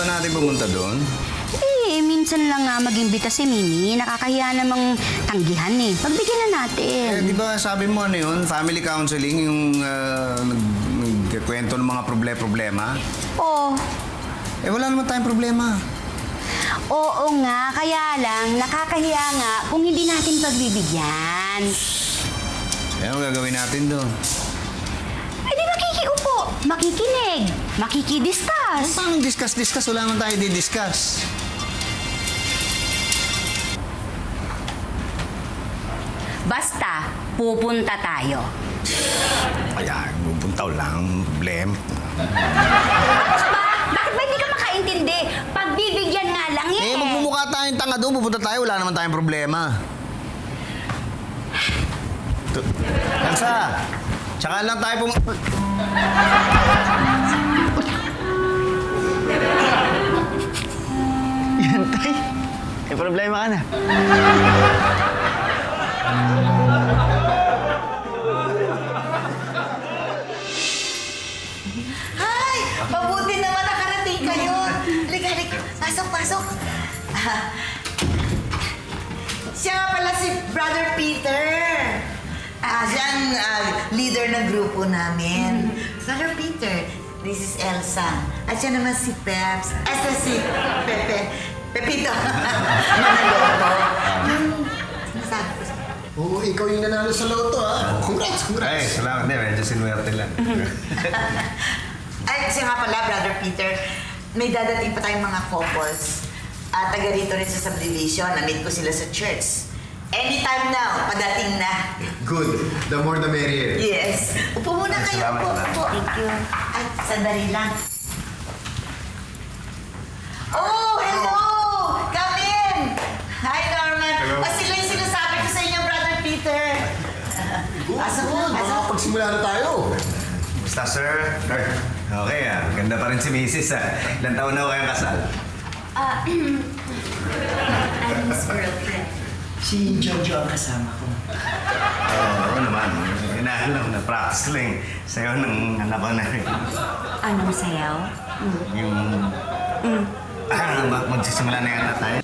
natin pumunta doon? Eh, minsan lang nga mag-imbita si Mimi. Nakakahiya namang tanggihan eh. Pagbigyan na natin. Di ba sabi mo ano yun? Family counseling, yung nagkikwento ng mga problema? Oo. Eh, wala naman tayong problema. Oo nga, kaya lang, nakakahiya nga kung hindi natin pagbibigyan. Eh, ano gagawin natin doon? Eh di makikiupo, makikinig, makikidiscuss. Paano discuss? Wala naman tayo di-discuss. Basta, pupunta tayo. Kaya, pupuntaw lang, problema. Bakit ba hindi ka makaintindi? Pagbibigyan nga lang eh. Eh, magmumukha tayong tanga doon, pupunta tayo, wala naman tayong problema. Elsa, tsaka lang tayo Yan, tay. May problema ka na. Hi! Mabuti naman nakarating kayo. Halika. Pasok. Siya nga pala si Brother Peter. Siya ang leader ng grupo namin. Brother Peter, this is Elsa. At siya naman si Peps. Si Pepito. Manaloto. Sinasabi ko siya. Oo, ikaw yung nanalo sa loto, ha? Congrats! Ay, salamat din. Medyo sinuwerte lang. Ay, siya nga pala, Brother Peter, may dadating pa tayong mga couples. Taga rito rin sa subdivision. Na-meet ko sila sa church. Anytime now, padating na. Good. The more the merrier. Yes. Upo muna kayo. Salamat, Upo. salamat. Thank you. Ay, sandali lang. Oh, hello! Come in! Hi, Norman. Hello. Sila yung sinasabi ko sa inyo, Brother Peter. Pasok. Makakapagsimula na tayo. Basta, sir. Okay, ganda pa rin si Mrs. Ilang taon na ho kayong kasal? I'm his girlfriend. Si Jojo ang kasama ko. Oo naman. Inaalam na practice lang. Sa'yo ng anak ko na rin. Anong sayaw? Yung... magsisimula na yata tayo.